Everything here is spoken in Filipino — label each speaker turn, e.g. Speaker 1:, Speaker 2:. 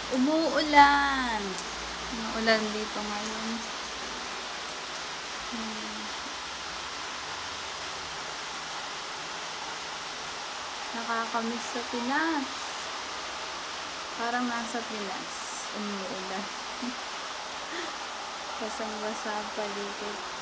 Speaker 1: Umuulan. Umuulan dito ngayon. Nakakamiss sa Pinas. Parang nasa Pinas. Umuulan. Basang-basa ang paligid.